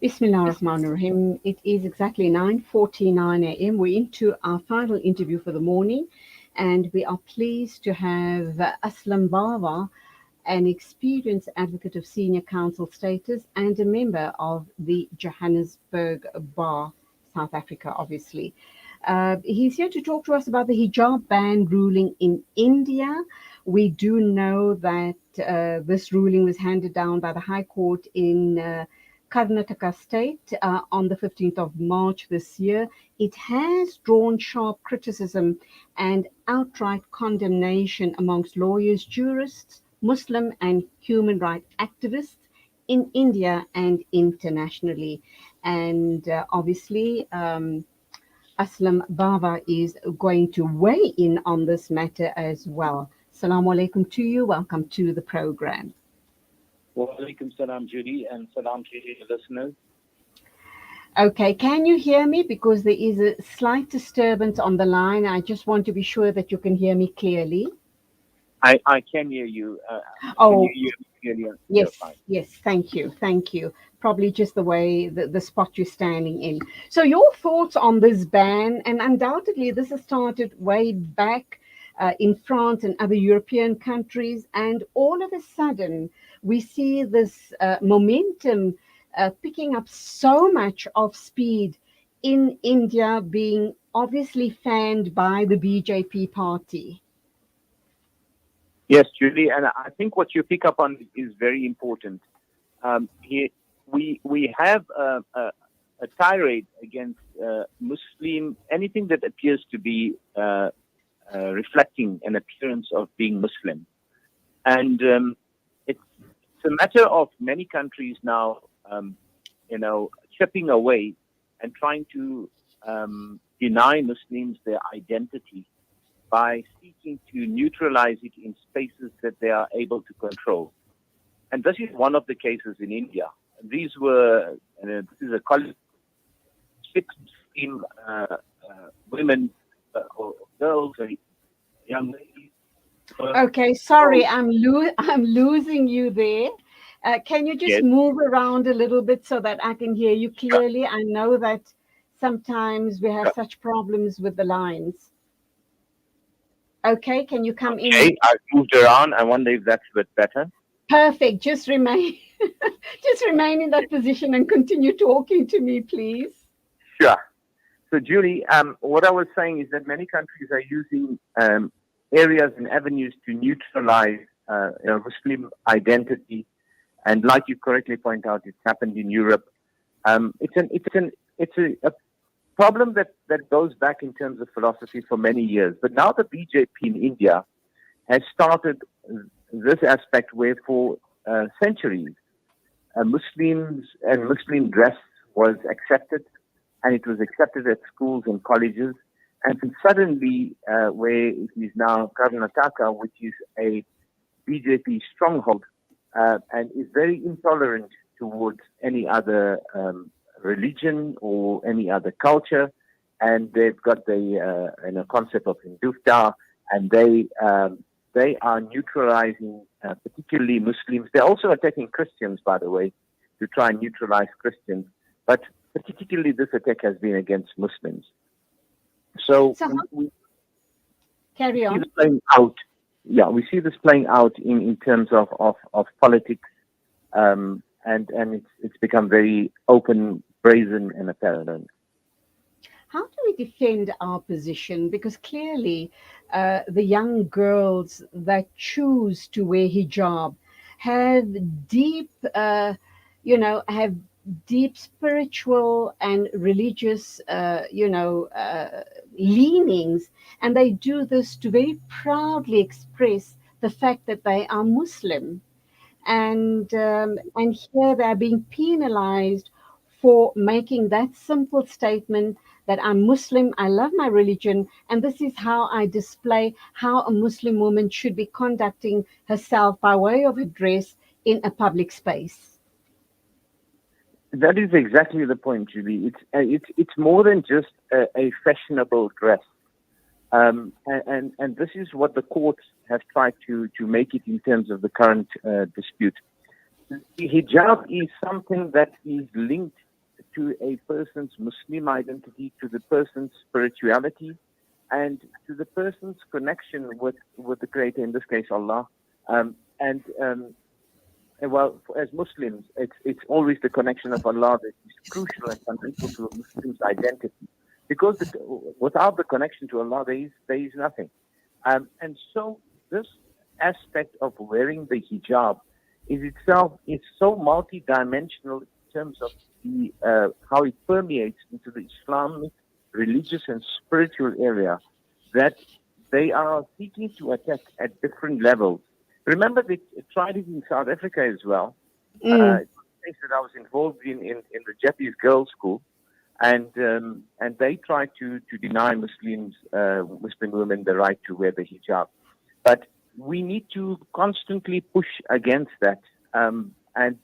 Bismillah ar-Rahman ar-Rahim. It is exactly 9:49 a.m. We're into our final interview for the morning, and we are pleased to have Aslam Bava, an experienced advocate of senior counsel status and a member of the Johannesburg Bar, South Africa, obviously. He's here to talk to us about the hijab ban ruling in India. We do know that this ruling was handed down by the High Court in Karnataka State on the 15th of March this year. It has drawn sharp criticism and outright condemnation amongst lawyers, jurists, Muslim and human rights activists in India and internationally. And obviously, Aslam Bava is going to weigh in on this matter as well. Assalamu alaikum to you. Welcome to the program. Wa alaikum salam, Judy, and salam to your listeners. Okay, can you hear me? Because there is a slight disturbance on the line. I just want to be sure that you can hear me clearly. I can hear you. Oh, can you hear me clearly? yes, thank you. Probably just the way, the spot you're standing in. So your thoughts on this ban, and undoubtedly this has started way back in France and other European countries, and all of a sudden we see this momentum picking up so much of speed in India, being obviously fanned by the BJP party. Yes, Judy, and I think what you pick up on is very important. Here, we have a tirade against Muslim, anything that appears to be reflecting an appearance of being Muslim. And it's a matter of many countries now, chipping away and trying to deny Muslims their identity by seeking to neutralize it in spaces that they are able to control. And this is one of the cases in India. This is a college, 6 Muslim women or girls, or young ladies. Okay, sorry, I'm losing you there. Can you just move around a little bit so that I can hear you clearly? I know that sometimes we have such problems with the lines. Okay, can you come in? Okay, I've moved around. I wonder if that's a bit better. Perfect. Just remain in that position and continue talking to me, please. Sure. So, Julie, what I was saying is that many countries are using areas and avenues to neutralize Muslim identity, and like you correctly point out, it's happened in Europe. It's a problem that goes back in terms of philosophy for many years. But now the BJP in India has started this aspect where for centuries Muslims and Muslim dress was accepted, and it was accepted at schools and colleges. And then suddenly, where it is now Karnataka, which is a BJP stronghold, and is very intolerant towards any other religion or any other culture, and they've got the concept of Hindutva, and they are neutralizing particularly Muslims. They're also attacking Christians, by the way, to try and neutralize Christians. But particularly this attack has been against Muslims. So we carry on. See this playing out. Yeah, we see this playing out in terms of politics, and it's become very open, brazen, and apparent. How do we defend our position? Because clearly, the young girls that choose to wear hijab have deep, spiritual and religious, leanings, and they do this to very proudly express the fact that they are Muslim, and here they are being penalized for making that simple statement that I'm Muslim, I love my religion, and this is how I display how a Muslim woman should be conducting herself by way of a dress in a public space. That is exactly the point, Julie. It's more than just a fashionable dress, and this is what the courts have tried to make it in terms of the current dispute. The hijab is something that is linked to a person's Muslim identity, to the person's spirituality, and to the person's connection with the Creator, in this case Allah. Well, as Muslims, it's always the connection of Allah that is crucial and fundamental to a Muslim's identity. Because without the connection to Allah, there is nothing. And so this aspect of wearing the hijab is so multidimensional in terms of how it permeates into the Islamic religious and spiritual area, that they are seeking to attack at different levels. Remember, they tried it in South Africa as well. It was a case that I was involved in the Japanese girls' school, and they tried to deny Muslim women the right to wear the hijab. But we need to constantly push against that, and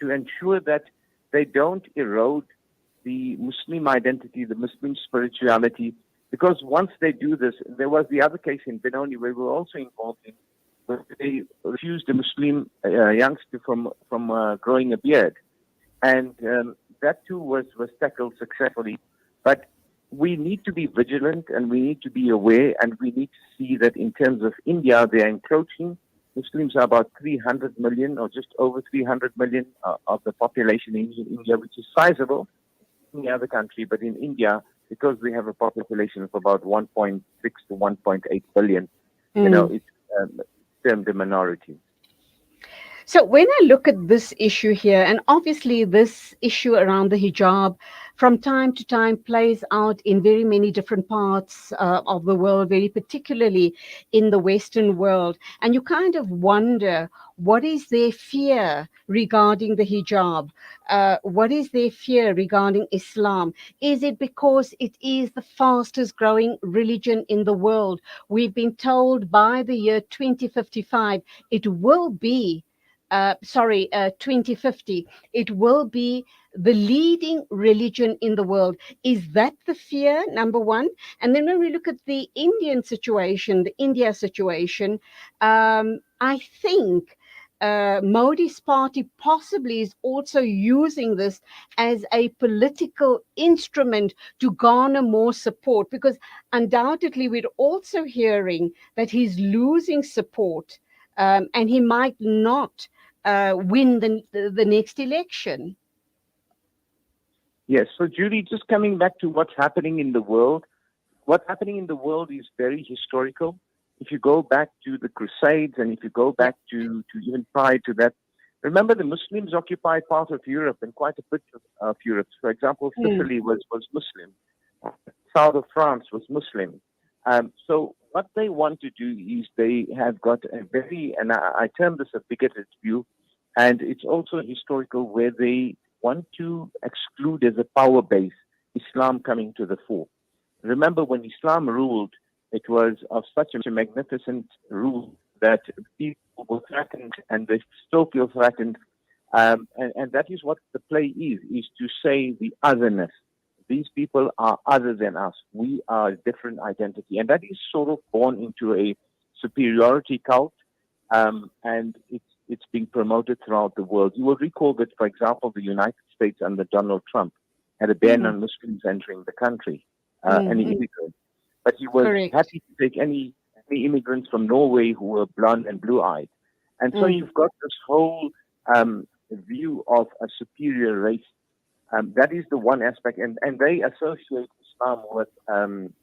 to ensure that they don't erode the Muslim identity, the Muslim spirituality, because once they do this, there was the other case in Benoni where we were also involved in, where they refused a Muslim youngster from growing a beard, and that too was tackled successfully. But we need to be vigilant, and we need to be aware, and we need to see that in terms of India, they are encroaching. Muslims are about 300 million, or just over 300 million of the population in India, which is sizable in any other country. But in India, because we have a population of about 1.6 to 1.8 billion, it's termed a minority. So when I look at this issue here, and obviously this issue around the hijab from time to time plays out in very many different parts of the world, very particularly in the Western world. And you kind of wonder, what is their fear regarding the hijab? What is their fear regarding Islam? Is it because it is the fastest growing religion in the world? We've been told by the year 2055, it will be 2050, it will be the leading religion in the world. Is that the fear, number one? And then when we look at the India situation, I think Modi's party possibly is also using this as a political instrument to garner more support, because undoubtedly we're also hearing that he's losing support, and he might not win the next election. Yes. So, Judy, just coming back to what's happening in the world, what's happening in the world is very historical. If you go back to the Crusades, and if you go back to even prior to that, remember the Muslims occupied part of Europe, and quite a bit of Europe. For example, Sicily was Muslim. South of France was Muslim. So what they want to do is they have got a very, and I term this a bigoted view, and it's also historical, where they want to exclude as a power base Islam coming to the fore. Remember, when Islam ruled, it was of such a magnificent rule that people were threatened, and they still feel threatened. And that is what the play is to say the otherness. These people are other than us. We are a different identity. And that is sort of born into a superiority cult, and it's being promoted throughout the world. You will recall that, for example, the United States under Donald Trump had a ban on Muslims entering the country, any immigrants. But he was happy to take any immigrants from Norway who were blonde and blue-eyed. And so you've got this whole view of a superior race. That is the one aspect. And they associate Islam with an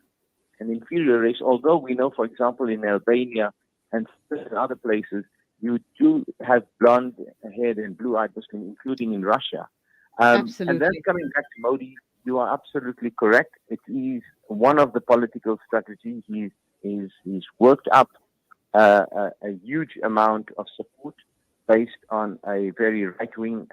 inferior race, although we know, for example, in Albania and other places, you do have blonde-haired and blue-eyed Muslims, including in Russia. Absolutely. And then coming back to Modi, you are absolutely correct. It is one of the political strategies. He's worked up a huge amount of support based on a very right-wing,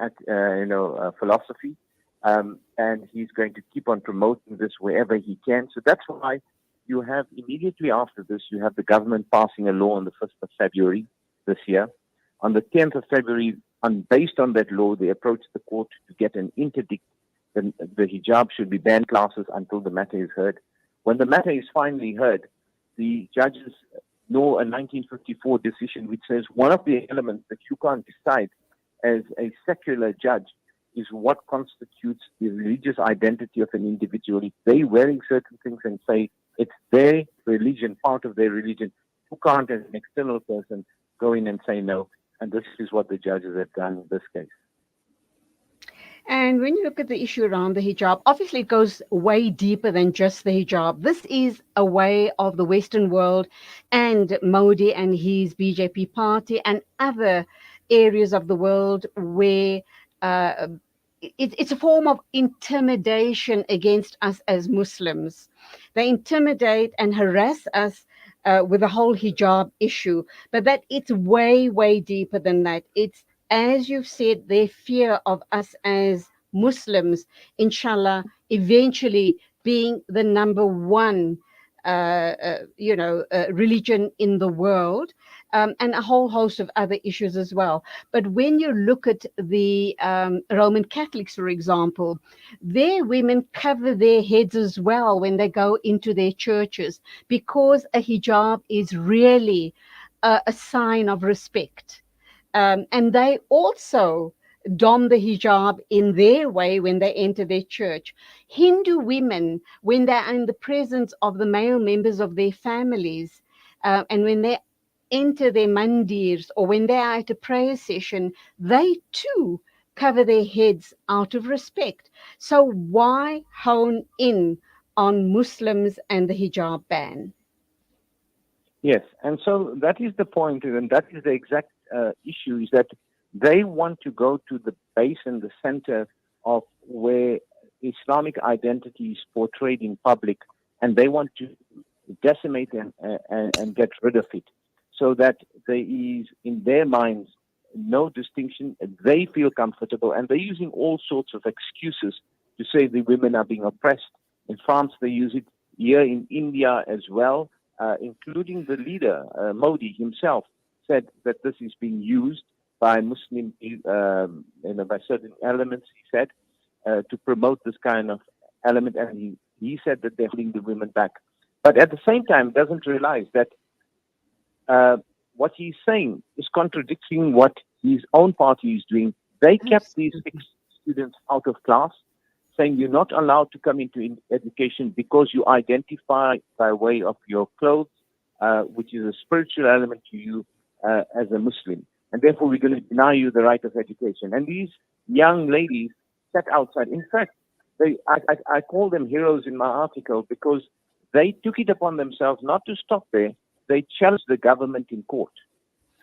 philosophy, and he's going to keep on promoting this wherever he can. So that's why you have immediately after this, you have the government passing a law on the 1st of February this year. On the 10th of February, based on that law, they approached the court to get an interdict. The hijab should be banned classes until the matter is heard. When the matter is finally heard, the judges know a 1954 decision which says one of the elements that you can't decide as a secular judge is what constitutes the religious identity of an individual. If they're wearing certain things and say it's their religion, part of their religion, who can't, as an external person, go in and say no? And this is what the judges have done in this case. And when you look at the issue around the hijab, obviously it goes way deeper than just the hijab. This is a way of the Western world and Modi and his BJP party and other areas of the world where uh, it's a form of intimidation against us as Muslims. They intimidate and harass us with the whole hijab issue, but that it's way, way deeper than that. It's, as you've said, their fear of us as Muslims, inshallah, eventually being the number one, religion in the world, and a whole host of other issues as well. But when you look at the Roman Catholics, for example, their women cover their heads as well when they go into their churches, because a hijab is really a sign of respect. And they also don the hijab in their way when they enter their church. Hindu women, when they are in the presence of the male members of their families, and when they enter their mandirs or when they are at a prayer session, they too cover their heads out of respect. So why hone in on Muslims and the hijab ban? Yes, and so that is the point, and that is the exact issue, is that they want to go to the base and the center of where Islamic identity is portrayed in public, and they want to decimate and get rid of it, so that there is, in their minds, no distinction. They feel comfortable, and they're using all sorts of excuses to say the women are being oppressed. In France, they use it. Here in India as well, including the leader, Modi himself, said that this is being used by Muslim, by certain elements, he said, to promote this kind of element. And he said that they're holding the women back. But at the same time, doesn't realize that what he's saying is contradicting what his own party is doing. They kept these 6 students out of class, saying you're not allowed to come into education because you identify by way of your clothes, which is a spiritual element to you as a Muslim. And therefore, we're going to deny you the right of education. And these young ladies sat outside. In fact, I call them heroes in my article because they took it upon themselves not to stop there. They challenged the government in court.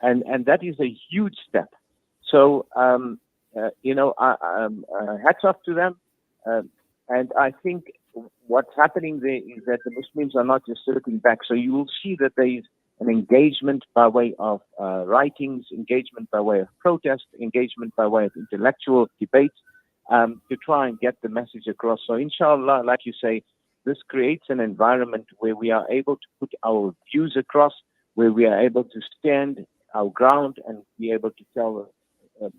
And that is a huge step. So, hats off to them. And I think what's happening there is that the Muslims are not just sitting back. So you will see that there is an engagement by way of writings, engagement by way of protest, engagement by way of intellectual debates to try and get the message across. So inshallah, like you say, this creates an environment where we are able to put our views across, where we are able to stand our ground and be able to tell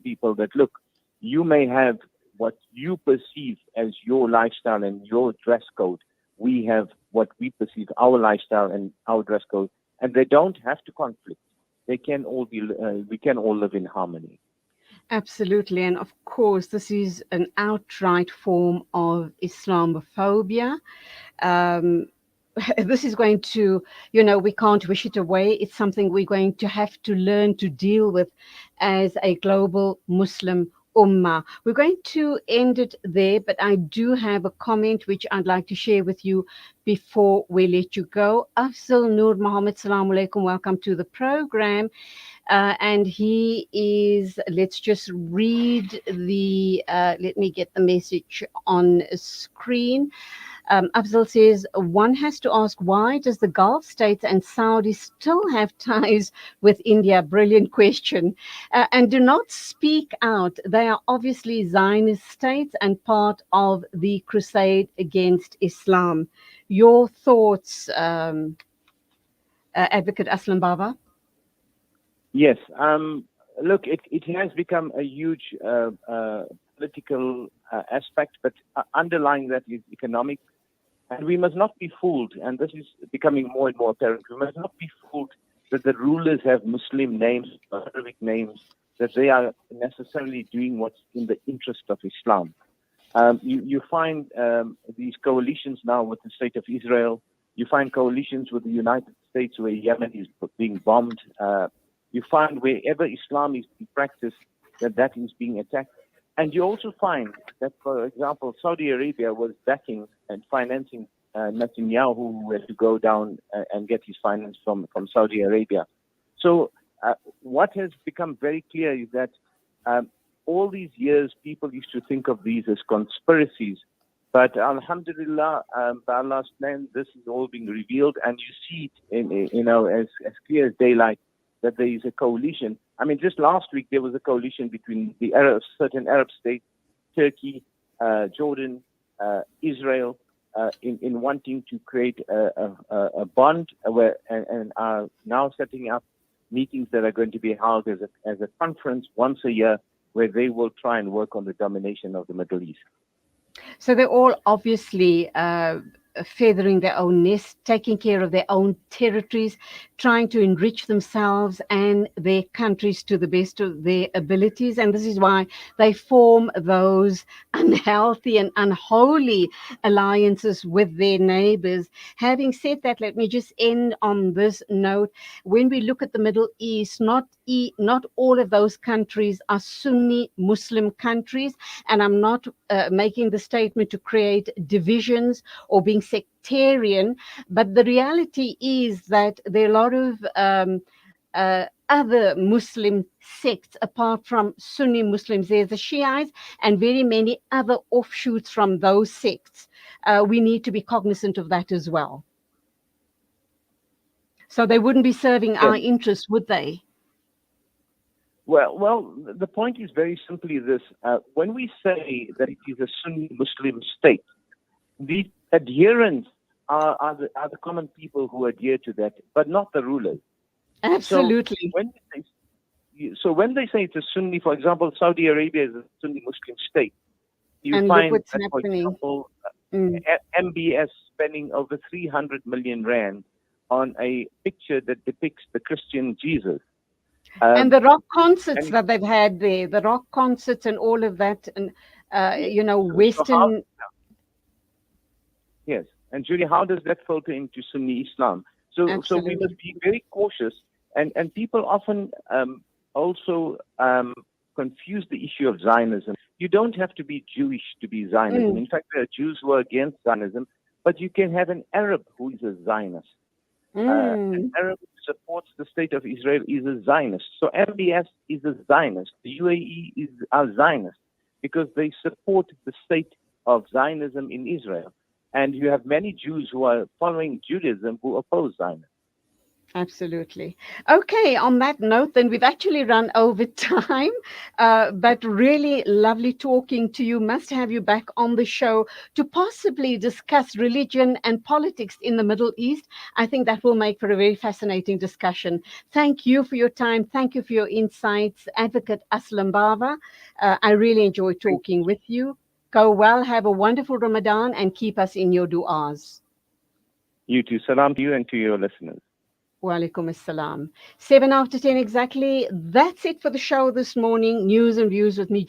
people that, look, you may have what you perceive as your lifestyle and your dress code. We have what we perceive our lifestyle and our dress code, and they don't have to conflict. They can all be. We can all live in harmony. Absolutely, and of course, this is an outright form of Islamophobia. Um, this is going to, we can't wish it away. It's something we're going to have to learn to deal with as a global Muslim Ummah. We're going to end it there, but I do have a comment which I'd like to share with you before we let you go. Afzal Noor Muhammad, Salaam Alaikum, welcome to the program. And he is, let's just read let me get the message on screen. Afzal says, one has to ask, why does the Gulf states and Saudi still have ties with India? Brilliant question. And do not speak out. They are obviously Zionist states and part of the crusade against Islam. Your thoughts, Advocate Aslam Bava? Yes. Look, it has become a huge political aspect, but underlying that is economic. And we must not be fooled, and this is becoming more and more apparent, we must not be fooled that the rulers have Muslim names, Arabic names, that they are necessarily doing what's in the interest of Islam. You find these coalitions now with the State of Israel. You find coalitions with the United States where Yemen is being bombed. You find wherever Islam is being practiced, that is being attacked. And you also find that, for example, Saudi Arabia was backing and financing Netanyahu, who had to go down and get his finance from Saudi Arabia. So what has become very clear is that all these years, people used to think of these as conspiracies. But alhamdulillah, by Allah's plan, this is all being revealed, and you see it as clear as daylight that there is a coalition. I mean, just last week there was a coalition between the certain Arab states, Turkey, Jordan, Israel, in wanting to create a bond and are now setting up meetings that are going to be held as a conference once a year, where they will try and work on the domination of the Middle East. So they're all obviously feathering their own nest, taking care of their own territories, trying to enrich themselves and their countries to the best of their abilities. And this is why they form those unhealthy and unholy alliances with their neighbors. Having said that, let me just end on this note. When we look at the Middle East, not all of those countries are Sunni Muslim countries. And I'm not making the statement to create divisions or being sectarian, but the reality is that there are a lot of other Muslim sects apart from Sunni Muslims. There's the Shiites and very many other offshoots from those sects. We need to be cognizant of that as well. So they wouldn't be serving our interests, would they? Well, the point is very simply this. When we say that it is a Sunni Muslim state, the adherents are the common people who adhere to that, but not the rulers. Absolutely. So when they say it's a Sunni, for example, Saudi Arabia is a Sunni Muslim state. You and find look what's that, for happening. example, MBS spending over 300 million rand on a picture that depicts the Christian Jesus. And the rock concerts that they've had there, the rock concerts and all of that, and Western. Yes, and Julie, how does that filter into Sunni Islam? So we must be very cautious, and people often also confuse the issue of Zionism. You don't have to be Jewish to be Zionism. In fact, there are Jews who are against Zionism, but you can have an Arab who is a Zionist. An Arab who supports the state of Israel is a Zionist. So MBS is a Zionist. The UAE is a Zionist because they support the state of Zionism in Israel. And you have many Jews who are following Judaism who oppose Zionism. Absolutely. Okay, on that note, then we've actually run over time, but really lovely talking to you. Must have you back on the show to possibly discuss religion and politics in the Middle East. I think that will make for a very fascinating discussion. Thank you for your time. Thank you for your insights, Advocate Aslam Bava. I really enjoyed talking with you. Go well, have a wonderful Ramadan, and keep us in your du'as. You too. Salam to you and to your listeners. Walaikum assalam. 7 after 10 exactly. That's it for the show this morning. News and views with me,